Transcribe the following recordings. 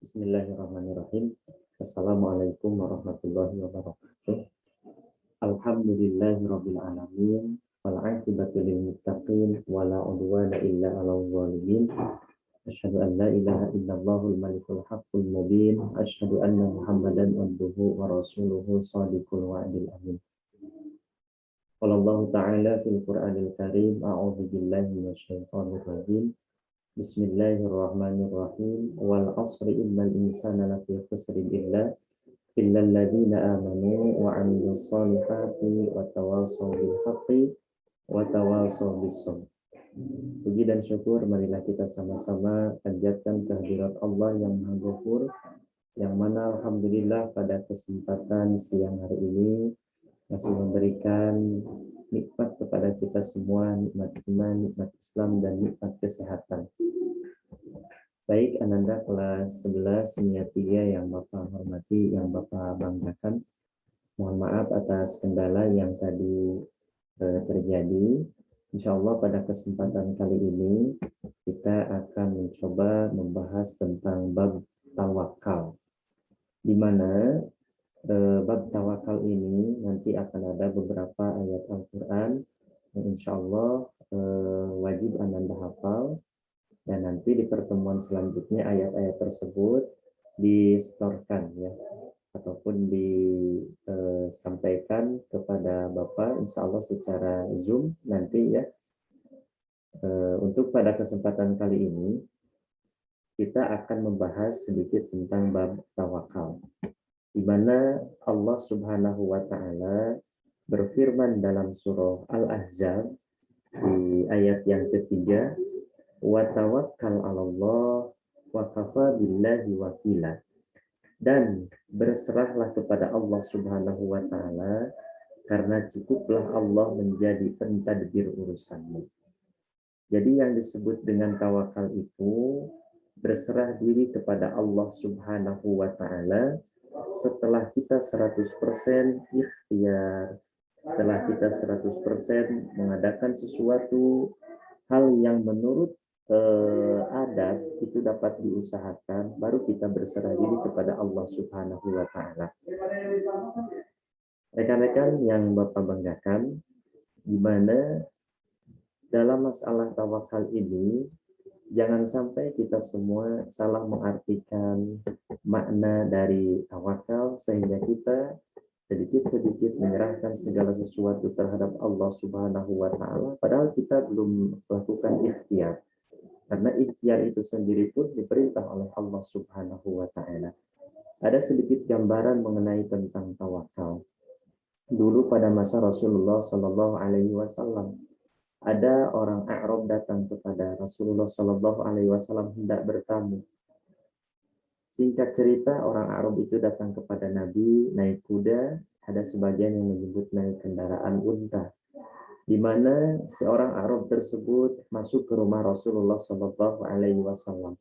Bismillahirrahmanirrahim. Assalamualaikum warahmatullahi wabarakatuh. Alhamdulillahirabbil alamin. Wal 'aqibatu lil muttaqin wa la 'udwana illa 'alal zalimin. Asyhadu an la ilaha illallahul malikul haqqul mubin. Asyhadu anna Muhammadan abduhu wa rasuluhu shadiqul wa'dil amin. Qala Allah ta'ala fil Qur'anil Karim, a'udzu billahi minasyaitonir rajim. Bismillahirrahmanirrahim. Wal 'asri innal insana lafi khusrin illal ladzina amanu wa 'amilus solihati wa tawassaw bil haqqi wa tawassaw bis sabr. Puji dan syukur marilah kita sama-sama panjatkan kehadirat Allah yang Maha Ghafur, yang mana alhamdulillah pada kesempatan siang hari ini masih memberikan nikmat kepada kita semua, nikmat iman, nikmat Islam, dan nikmat kesehatan. Baik, Ananda kelas 11 Simia 3 yang Bapak hormati, yang Bapak banggakan. Mohon maaf atas kendala yang tadi terjadi. Insya Allah pada kesempatan kali ini kita akan mencoba membahas tentang bab tawakal, di mana bab tawakal ini nanti akan ada beberapa ayat Al-Quran yang insya Allah wajib Ananda hafal, dan nanti di pertemuan selanjutnya ayat-ayat tersebut distorkan ya, ataupun disampaikan kepada Bapak insya Allah secara Zoom nanti ya. Untuk pada kesempatan kali ini kita akan membahas sedikit tentang bab tawakal, di mana Allah Subhanahu wa Ta'ala berfirman dalam surah Al-Ahzab di ayat yang ketiga, wa tawakkal 'alallah wa kafa billahi wakila, dan berserahlah kepada Allah Subhanahu wa Ta'ala karena cukuplah Allah menjadi pentadbir urusanmu. Jadi yang disebut dengan tawakal itu berserah diri kepada Allah Subhanahu wa Ta'ala setelah kita 100% ikhtiar, setelah kita 100% mengadakan sesuatu hal yang menurut adab itu dapat diusahakan, baru kita berserah diri kepada Allah Subhanahu wa Ta'ala. Rekan-rekan yang Bapak banggakan, di mana dalam masalah tawakal ini jangan sampai kita semua salah mengartikan makna dari tawakal sehingga kita sedikit-sedikit menyerahkan segala sesuatu terhadap Allah Subhanahu wa Ta'ala, padahal kita belum melakukan ikhtiar. Karena ikhtiar itu sendiri pun diperintah oleh Allah Subhanahu wa Ta'ala. Ada sedikit gambaran mengenai tentang tawakal. Dulu pada masa Rasulullah Sallallahu Alaihi Wasallam, ada orang Arab datang kepada Rasulullah Sallallahu Alaihi Wasallam hendak bertamu. Singkat cerita, orang Arab itu datang kepada Nabi naik kuda, ada sebagian yang menyebut naik kendaraan unta, di mana seorang Arab tersebut masuk ke rumah Rasulullah Sallallahu Alaihi Wasallam,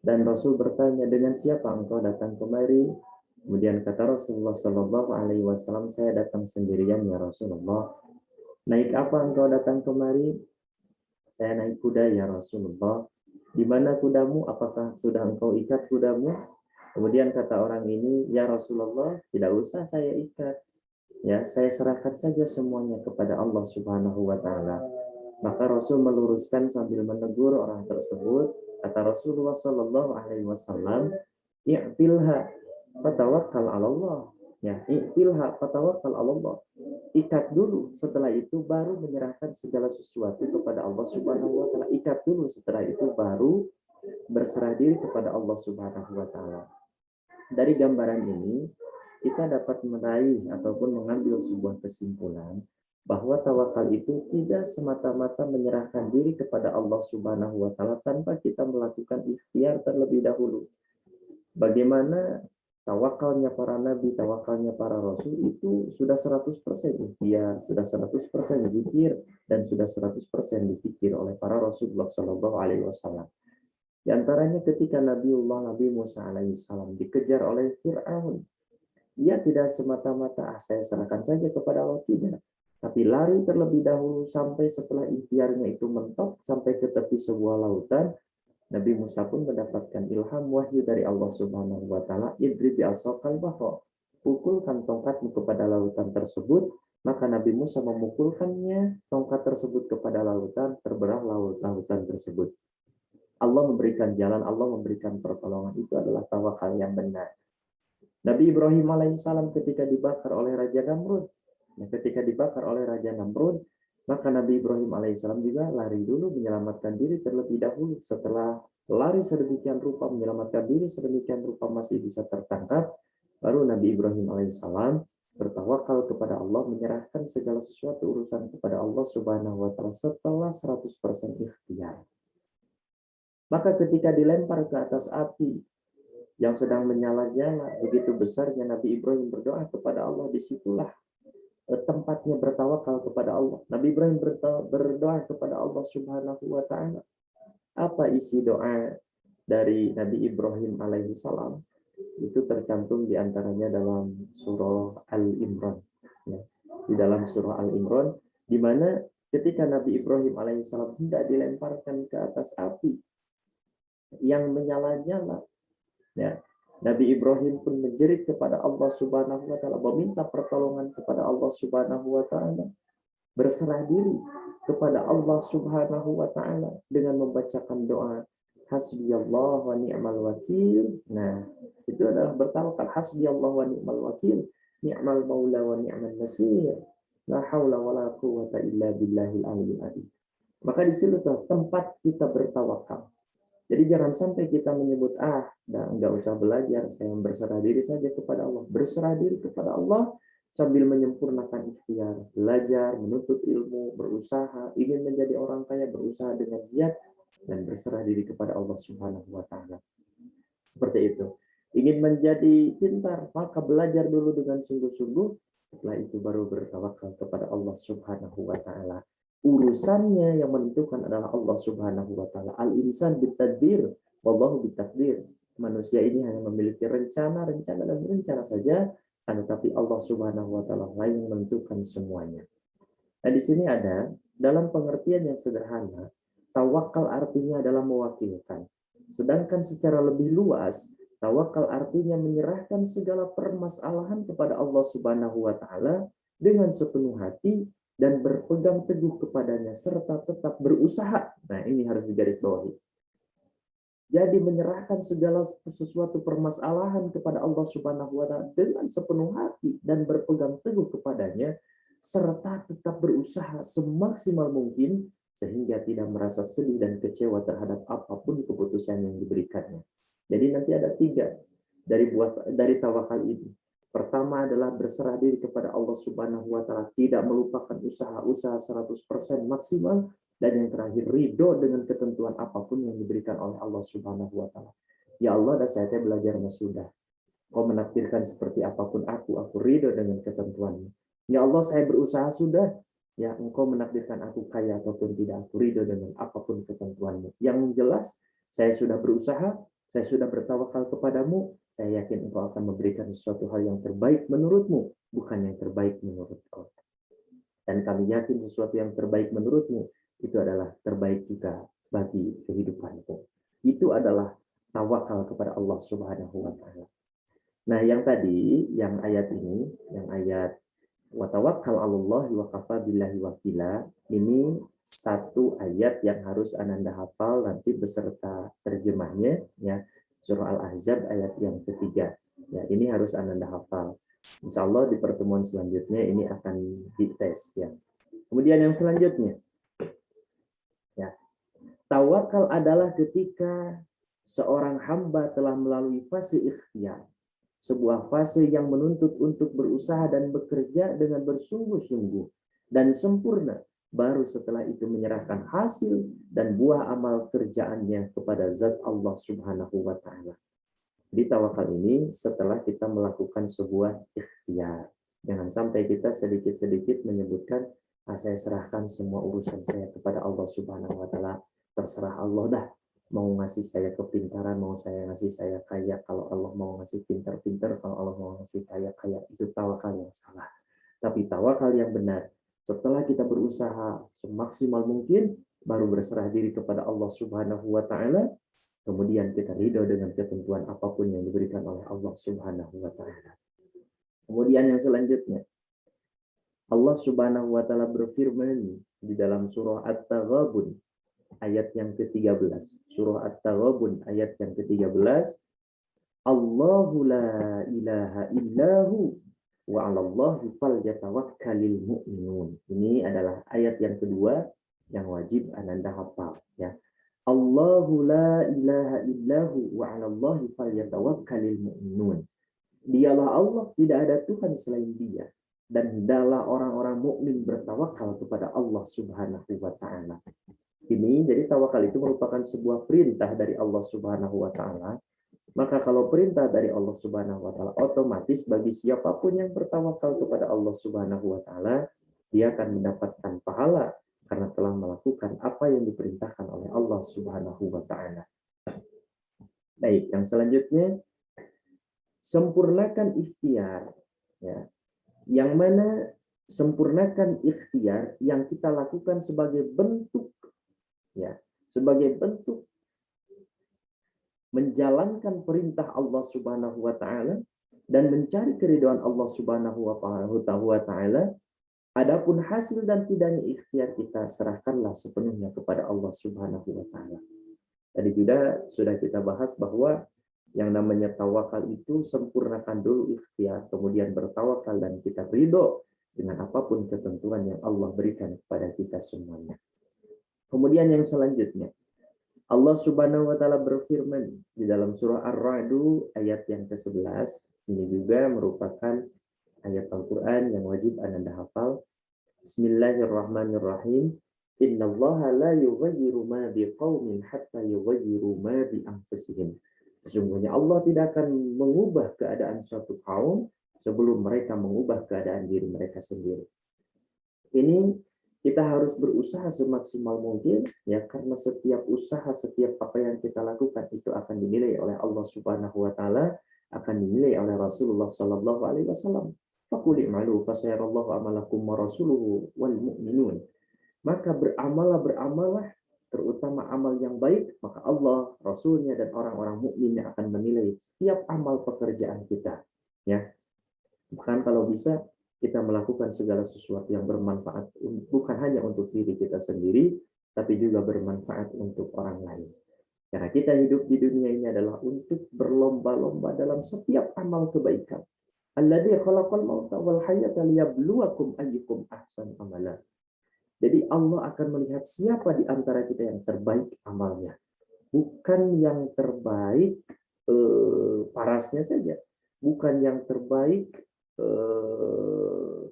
dan Rasul bertanya, dengan siapa engkau datang kemari? Kemudian kata Rasulullah Sallallahu Alaihi Wasallam, saya datang sendirian ya Rasulullah. Naik apa engkau datang kemari? Saya naik kuda ya Rasulullah. Di mana kudamu? Apakah sudah engkau ikat kudamu? Kemudian kata orang ini, ya Rasulullah, tidak usah saya ikat. Ya, saya serahkan saja semuanya kepada Allah Subhanahu wa Ta'ala. Maka Rasul meluruskan sambil menegur orang tersebut. Kata Rasulullah Sallallahu Alaihi Wasallam, i'tilha fatawakkal 'alallah. Ya, i'tilha fatawakkal 'alallah. Ikat dulu, setelah itu baru menyerahkan segala sesuatu kepada Allah Subhanahu wa Ta'ala. Ikat dulu, setelah itu baru berserah diri kepada Allah Subhanahu wa Ta'ala. Dari gambaran ini kita dapat meraih ataupun mengambil sebuah kesimpulan bahwa tawakal itu tidak semata-mata menyerahkan diri kepada Allah Subhanahu wa Ta'ala tanpa kita melakukan ikhtiar terlebih dahulu. Bagaimana tawakalnya para nabi, tawakalnya para rasul itu sudah 100% ikhtiar, sudah 100% zikir, dan sudah 100% dipikir oleh para Rasulullah Shallallahu Alaihi Wasallam. Di antaranya ketika Nabi Musa alaihissalam dikejar oleh Fir'aun, dia tidak semata-mata saya serahkan saja kepada Allah, tidak, tapi lari terlebih dahulu sampai setelah ikhtiarnya itu mentok sampai ke tepi sebuah lautan. Nabi Musa pun mendapatkan ilham wahyu dari Allah Subhanahu wa taala, idrib bi'asokal bahra. Pukulkan tongkatmu kepada lautan tersebut, maka Nabi Musa memukulkannya tongkat tersebut kepada lautan, terbelah lautan tersebut. Allah memberikan jalan, Allah memberikan pertolongan, itu adalah tawakal yang benar. Nabi Ibrahim alaihissalam ketika dibakar oleh Raja Namrud, maka Nabi Ibrahim alaihissalam juga lari dulu menyelamatkan diri terlebih dahulu. Setelah lari sedemikian rupa, menyelamatkan diri sedemikian rupa masih bisa tertangkap, baru Nabi Ibrahim alaihissalam bertawakal kepada Allah, menyerahkan segala sesuatu urusan kepada Allah Subhanahu wa taala setelah 100% ikhtiar. Maka ketika dilempar ke atas api yang sedang menyala-nyala, begitu besarnya Nabi Ibrahim berdoa kepada Allah, disitulah tempatnya bertawakal kepada Allah. Nabi Ibrahim berdoa kepada Allah Subhanahu wa taala. Apa isi doa dari Nabi Ibrahim alaihi salam? Itu tercantum di antaranya dalam surah Al-Imran. Ya. Di dalam surah Al-Imran, di mana ketika Nabi Ibrahim alaihi salam hendak dilemparkan ke atas api yang menyala-nyala, ya, Nabi Ibrahim pun menjerit kepada Allah Subhanahu wa taala, meminta pertolongan kepada Allah Subhanahu wa taala, berserah diri kepada Allah Subhanahu wa taala dengan membacakan doa hasbiyallah wa ni'mal wakil. Nah, itu adalah bertawakal, hasbiyallah wa ni'mal wakil, ni'mal maula wa ni'mal nasir. La haula wala quwwata illa billahil aliyyil azim. Maka di situ tempat kita bertawakal. Jadi jangan sampai kita menyebut, nggak usah belajar, saya berserah diri saja kepada Allah. Berserah diri kepada Allah sambil menyempurnakan ikhtiar, belajar, menuntut ilmu, berusaha, ingin menjadi orang kaya, berusaha dengan giat, dan berserah diri kepada Allah Subhanahu wa taala. Seperti itu. Ingin menjadi pintar, maka belajar dulu dengan sungguh-sungguh, setelah itu baru bertawakal kepada Allah Subhanahu wa taala. Urusannya yang menentukan adalah Allah Subhanahu wa taala. Al-insan bitadbir, wallahu bitakdir. Manusia ini hanya memiliki rencana saja, tetapi Allah Subhanahu wa taala lain menentukan semuanya. Nah, di sini ada dalam pengertian yang sederhana, tawakal artinya adalah mewakilkan. Sedangkan secara lebih luas, tawakal artinya menyerahkan segala permasalahan kepada Allah Subhanahu wa taala dengan sepenuh hati dan berpegang teguh kepadanya serta tetap berusaha. Nah, ini harus digarisbawahi. Jadi menyerahkan segala sesuatu permasalahan kepada Allah Subhanahu wa taala dengan sepenuh hati dan berpegang teguh kepadanya serta tetap berusaha semaksimal mungkin sehingga tidak merasa sedih dan kecewa terhadap apapun keputusan yang diberikannya. Jadi nanti ada 3 dari tawakal ini. Pertama adalah berserah diri kepada Allah Subhanahu wa taala, tidak melupakan usaha-usaha 100% maksimal, dan yang terakhir ridho dengan ketentuan apapun yang diberikan oleh Allah Subhanahu wa taala. Ya Allah, saya belajar sudah. Kau menakdirkan seperti apapun aku ridho dengan ketentuanmu. Ya Allah, saya berusaha sudah. Ya, Engkau menakdirkan aku kaya ataupun tidak, aku ridho dengan apapun ketentuanmu. Yang jelas, saya sudah berusaha, saya sudah bertawakal kepadamu, saya yakin Engkau akan memberikan sesuatu hal yang terbaik menurutmu, bukan yang terbaik menurutku. Dan kami yakin sesuatu yang terbaik menurutmu, itu adalah terbaik juga bagi kehidupanku. Itu adalah tawakal kepada Allah Subhanahu wa taala. Nah, yang tadi, yang ayat ini, yang ayat wa tawakkal 'alallahi wa kafa billahi wakila, ini satu ayat yang harus Ananda hafal nanti beserta terjemahnya, ya. Surah Al-Ahzab ayat yang ketiga. Ya, ini harus Ananda hafal. Insya Allah di pertemuan selanjutnya ini akan dites, ya. Kemudian yang selanjutnya, ya, tawakal adalah ketika seorang hamba telah melalui fase ikhtiar, sebuah fase yang menuntut untuk berusaha dan bekerja dengan bersungguh-sungguh dan sempurna, baru setelah itu menyerahkan hasil dan buah amal kerjaannya kepada zat Allah Subhanahu wa taala. Di tawakal ini setelah kita melakukan sebuah ikhtiar. Jangan sampai kita sedikit-sedikit menyebutkan, saya serahkan semua urusan saya kepada Allah Subhanahu wa taala, terserah Allah dah. Mau ngasih saya kepintaran, mau saya ngasih saya kaya, kalau Allah mau ngasih pintar-pintar, kalau Allah mau ngasih kaya-kaya, itu tawakal yang salah. Tapi tawakal yang benar, setelah kita berusaha semaksimal mungkin, baru berserah diri kepada Allah Subhanahu wa taala, Kemudian kita ridho dengan ketentuan apapun yang diberikan oleh Allah Subhanahu wa taala. Kemudian yang selanjutnya, Allah Subhanahu wa taala berfirman di dalam surah At-Taghabun ayat yang ke-13. Surah At-Taghabun ayat yang ke-13, Allahu la ilaha illahu wa 'alallahi falyatawakkalul mu'minun. Ini adalah ayat yang kedua yang wajib Ananda hafal ya. Allahu la ilaha illahu wa 'alallahi falyatawakkalul mu'minun. Dialah Allah, tidak ada Tuhan selain Dia, dan hendaklah orang-orang mukmin bertawakal kepada Allah Subhanahu wa taala. Ini jadi tawakal itu merupakan sebuah perintah dari Allah Subhanahu wa taala. Maka kalau perintah dari Allah Subhanahu wa taala, otomatis bagi siapapun yang bertawakal kepada Allah Subhanahu wa taala, dia akan mendapatkan pahala karena telah melakukan apa yang diperintahkan oleh Allah Subhanahu wa taala. Baik, yang selanjutnya, sempurnakan ikhtiar ya. Yang mana sempurnakan ikhtiar yang kita lakukan sebagai bentuk ya, sebagai bentuk menjalankan perintah Allah Subhanahu wa taala dan mencari keridhaan Allah Subhanahu wa taala. Adapun hasil dan tidaknya ikhtiar kita serahkanlah sepenuhnya kepada Allah Subhanahu wa taala. Tadi juga sudah kita bahas bahwa yang namanya tawakal itu sempurnakan dulu ikhtiar, kemudian bertawakal dan kita ridho dengan apapun ketentuan yang Allah berikan kepada kita semuanya. Kemudian yang selanjutnya, Allah Subhanahu wa taala berfirman di dalam surah Ar-Ra'd ayat yang ke-11. Ini juga merupakan ayat Al-Qur'an yang wajib Anda hafal. Bismillahirrahmanirrahim. Innallaha la yughayyiru ma biqaumin hatta yughayyiru ma bi anfusihim. Sesungguhnya Allah tidak akan mengubah keadaan suatu kaum sebelum mereka mengubah keadaan diri mereka sendiri. Ini kita harus berusaha semaksimal mungkin ya, karena setiap usaha, setiap apa yang kita lakukan itu akan dinilai oleh Allah Subhanahu wa taala, akan dinilai oleh Rasulullah sallallahu alaihi wasallam. Faqul i'malu fasayarallahu amalakum wa rasuluhu wal mu'minun. Maka beramalah terutama amal yang baik, maka Allah, Rasulnya dan orang-orang mukmin yang akan menilai setiap amal pekerjaan kita ya. Bahkan kalau bisa kita melakukan segala sesuatu yang bermanfaat bukan hanya untuk diri kita sendiri, tapi juga bermanfaat untuk orang lain. Karena kita hidup di dunia ini adalah untuk berlomba-lomba dalam setiap amal kebaikan. Alladzi khalaqal mauta wal hayata liyabluwakum ayyukum ahsanu amala. Jadi Allah akan melihat siapa di antara kita yang terbaik amalnya. Bukan yang terbaik parasnya saja. Bukan yang terbaik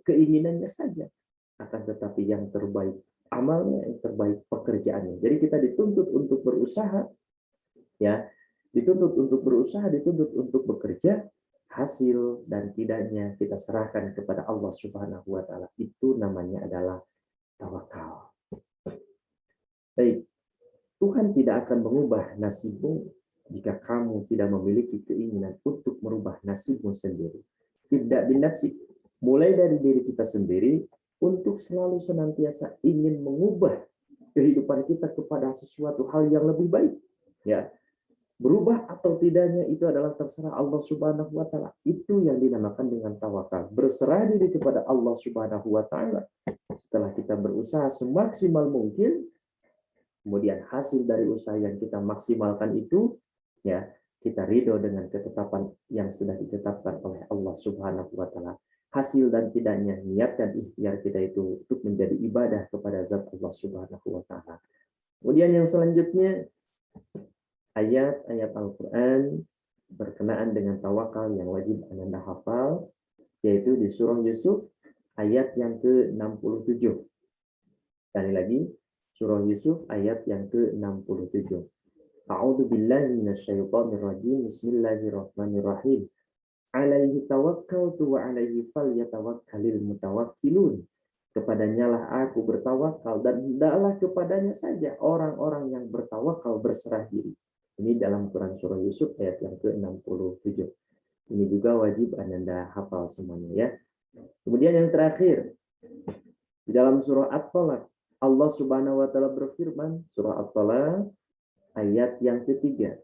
keinginannya saja, akan tetapi yang terbaik amalnya, yang terbaik pekerjaannya. Jadi kita dituntut untuk berusaha ya, dituntut untuk berusaha, dituntut untuk bekerja, hasil dan tidaknya kita serahkan kepada Allah Subhanahu wa taala. Itu namanya adalah tawakal. Baik, Tuhan tidak akan mengubah nasibmu jika kamu tidak memiliki keinginan untuk merubah nasibmu sendiri. Tidak binafsi, mulai dari diri kita sendiri untuk selalu senantiasa ingin mengubah kehidupan kita kepada sesuatu hal yang lebih baik ya. Berubah atau tidaknya itu adalah terserah Allah Subhanahu wa taala. Itu yang dinamakan dengan tawakal, berserah diri kepada Allah Subhanahu wa taala. Setelah kita berusaha semaksimal mungkin, kemudian hasil dari usaha yang kita maksimalkan itu ya, kita ridho dengan ketetapan yang sudah ditetapkan oleh Allah Subhanahu wa taala. Hasil dan tidaknya niat dan ikhtiar kita itu untuk menjadi ibadah kepada zat Allah Subhanahu wa taala. Kemudian yang selanjutnya, ayat-ayat Al-Qur'an berkenaan dengan tawakal yang wajib Anda hafal, yaitu di surah Yusuf ayat yang ke-67. Sekali lagi, surah Yusuf ayat yang ke-67. A'udzu billahi minasyaitonir rajim. Bismillahirrahmanirrahim. Alaihi tawakkaltu wa alaihi falyatawakkalul mutawakkilun. Kepadanya lah aku bertawakal dan hendaklah kepadanya saja orang-orang yang bertawakal berserah diri. Ini dalam Quran surah Yusuf ayat yang ke-67. Ini juga wajib Anda hafal semuanya ya. Kemudian yang terakhir, di dalam surah At-Talaq, Allah Subhanahu wa taala berfirman, surah At-Talaq ayat yang ketiga.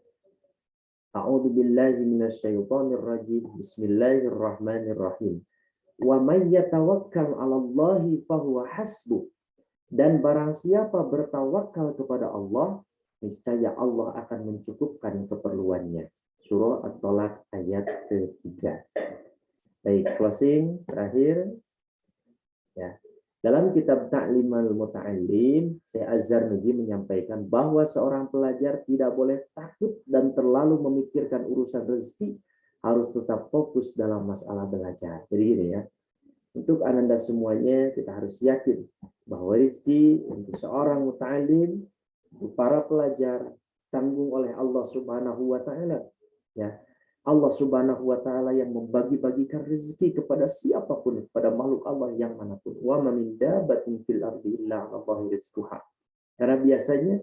A'udzu billahi minasyaitonir rajim. Bismillahirrahmanirrahim. Wa may yatawakkal 'alallahi fahuwa hasbuh. Dan barang siapa bertawakal kepada Allah, niscaya Allah akan mencukupkan keperluannya. Surah At-Tolak ayat ketiga. Baik, closing terakhir. Ya. Dalam kitab Ta'limul Muta'allim, Syekh Az-Zarnuji menyampaikan bahwa seorang pelajar tidak boleh takut dan terlalu memikirkan urusan rezeki, harus tetap fokus dalam masalah belajar. Jadi gini ya. Untuk Ananda semuanya, kita harus yakin bahwa rezeki untuk seorang muta'alim, untuk para pelajar, tanggung oleh Allah Subhanahu wa Ta'ala. Ya, Allah Subhanahu wa Ta'ala yang membagi-bagikan rezeki kepada siapapun, kepada makhluk Allah yang manapun. Wa ma min dabbatin fil ardi illa 'alallahi rizquha. Karena biasanya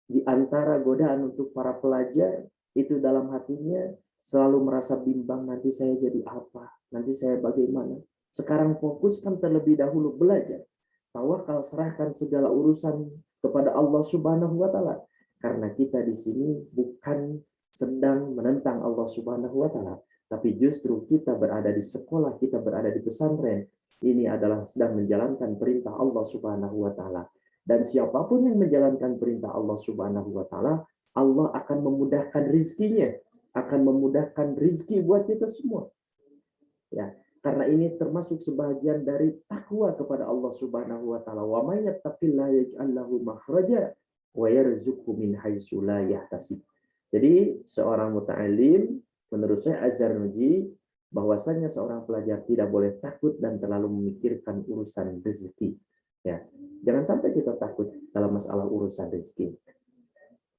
di antara godaan untuk para pelajar itu dalam hatinya selalu merasa bimbang, nanti saya jadi apa? Nanti saya bagaimana? Sekarang fokuskan terlebih dahulu belajar. Tawakal, serahkan segala urusan kepada Allah Subhanahu wa Ta'ala. Karena kita di sini bukan sedang menentang Allah Subhanahu wa Ta'ala, tapi justru kita berada di sekolah, kita berada di pesantren. Ini adalah sedang menjalankan perintah Allah Subhanahu wa Ta'ala. Dan siapapun yang menjalankan perintah Allah Subhanahu wa Ta'ala, Allah akan memudahkan rizkinya, akan memudahkan rizki buat kita semua. Ya, karena ini termasuk sebagian dari takwa kepada Allah Subhanahu wa Ta'ala. Wa may yattaqillaha yaj'al lahu makhraja wa yarzuqhu min haitsu la yahtasib. Jadi seorang muta'alim, menurut saya Az-Zarnuji, bahwasanya seorang pelajar tidak boleh takut dan terlalu memikirkan urusan rezeki. Ya, jangan sampai kita takut dalam masalah urusan rezeki.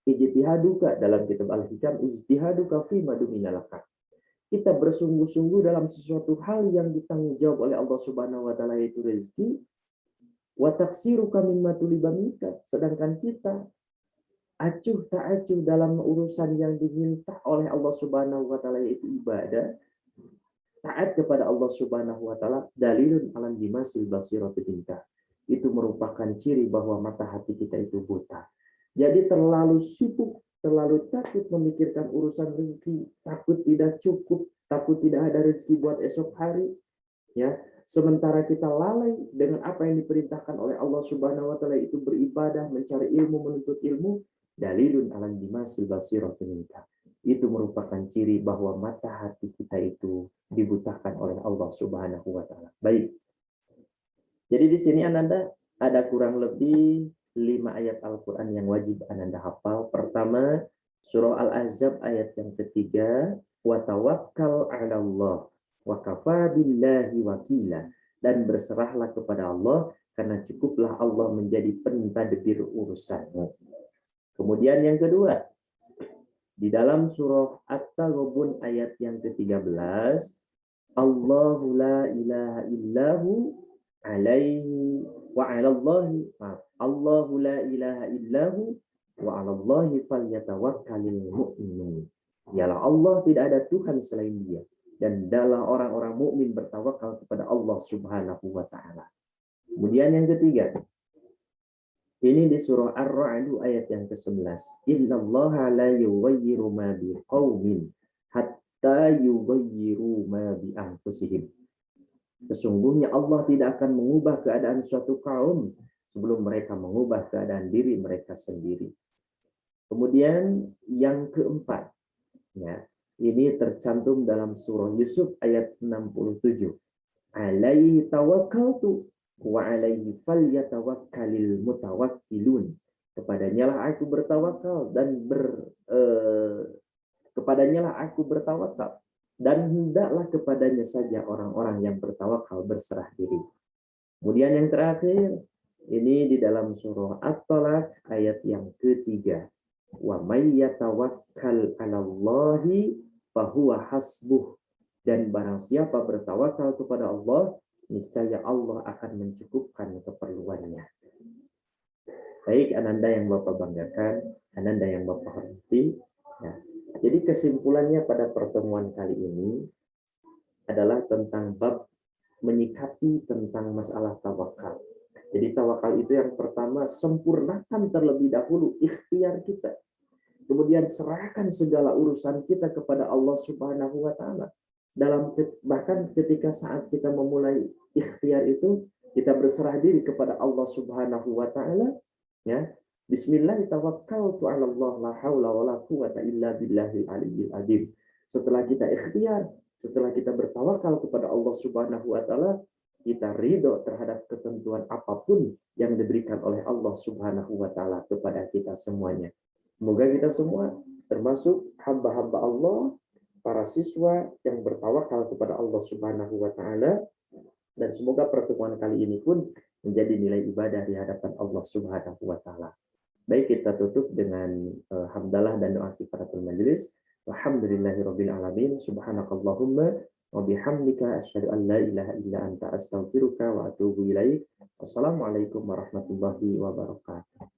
Ijtihaduka dalam kitab Al-Hikam, ijtihaduka fi maduminalaka. Kita bersungguh-sungguh dalam sesuatu hal yang ditanggung jawab oleh Allah Subhanahu wa Ta'ala, yaitu rezeki. Wa taksiruka mimma tuliba minka. Sedangkan kita acuh tak acuh dalam urusan yang diminta oleh Allah Subhanahu wa Ta'ala, yaitu ibadah. Taat kepada Allah Subhanahu wa Ta'ala, dalilun alam dimasil basirati minka. Itu merupakan ciri bahwa mata hati kita itu buta. Jadi terlalu sibuk, terlalu takut memikirkan urusan rezeki, takut tidak cukup, takut tidak ada rezeki buat esok hari. Ya, sementara kita lalai dengan apa yang diperintahkan oleh Allah Subhanahu wa Ta'ala, itu beribadah, mencari ilmu, menuntut ilmu, dalilun alam dimasil basirati minka. Itu merupakan ciri bahwa mata hati kita itu dibutakan oleh Allah Subhanahu wa Ta'ala. Baik. Jadi di sini Ananda ada kurang lebih 5 ayat Al-Quran yang wajib Ananda hafal. Pertama, surah Al-Ahzab ayat yang ketiga, wa tawakkal 'alallah wa kafa billahi wakila. Dan berserahlah kepada Allah, karena cukuplah Allah menjadi pentadbir urusanmu. Kemudian yang kedua, di dalam surah At-Taghabun ayat yang ke-13, Allahu la ilaha illahu alaihi wa 'alallahi, Allahu la ilaha illahu wa 'alallahi falyatawakkalul mu'minun. Dialah Allah, tidak ada Tuhan selain Dia, dan adalah orang-orang mukmin bertawakal kepada Allah Subhanahu wa Ta'ala. Kemudian yang ketiga, ini di surah Ar-Ra'd ayat yang ke-11. Innallaha la yughayyiru ma biqaumin hatta yughayyiru ma bi anfusihim. Sesungguhnya Allah tidak akan mengubah keadaan suatu kaum sebelum mereka mengubah keadaan diri mereka sendiri. Kemudian yang keempat, ya, ini tercantum dalam surah Yusuf ayat 67. Alaihi tawakkaltu wa alaihi falyatawakkalil mutawakkilun. Kepadanya lah aku bertawakal dan kepadanya lah aku bertawakal, dan hendaklah kepadanya saja orang-orang yang bertawakal berserah diri. Kemudian yang terakhir, ini di dalam surah At-Talaq ayat yang ketiga. Wa may yatawakkal 'alallahi fahuwa hasbuh. Dan barang siapa bertawakal kepada Allah, niscaya Allah akan mencukupkan keperluannya. Baik Ananda yang Bapak banggakan, Ananda yang Bapak hormati. Nah, jadi kesimpulannya pada pertemuan kali ini adalah tentang bab menyikapi tentang masalah tawakal. Jadi tawakal itu yang pertama, sempurnakan terlebih dahulu ikhtiar kita. Kemudian serahkan segala urusan kita kepada Allah Subhanahu wa taala. Bahkan ketika saat kita memulai ikhtiar itu, kita berserah diri kepada Allah Subhanahu wa taala, ya. Bismillah tawakkaltu 'ala Allah la haula wala quwata illa billahil aliyyil azim. Setelah kita ikhtiar, setelah kita bertawakal kepada Allah Subhanahu wa taala, kita ridho terhadap ketentuan apapun yang diberikan oleh Allah Subhanahu wa taala kepada kita semuanya. Semoga kita semua termasuk hamba-hamba Allah, para siswa yang bertawakal kepada Allah Subhanahu wa taala, dan semoga pertemuan kali ini pun menjadi nilai ibadah di hadapan Allah Subhanahu wa taala. Baik, kita tutup dengan hamdalah dan doa kifaratul majelis. Walhamdulillahirabbil alamin. Subhanakallahumma wa bihamdika asyhadu an la ilaha illa anta astaghfiruka wa atubu ilaik. Wassalamualaikum warahmatullahi wabarakatuh.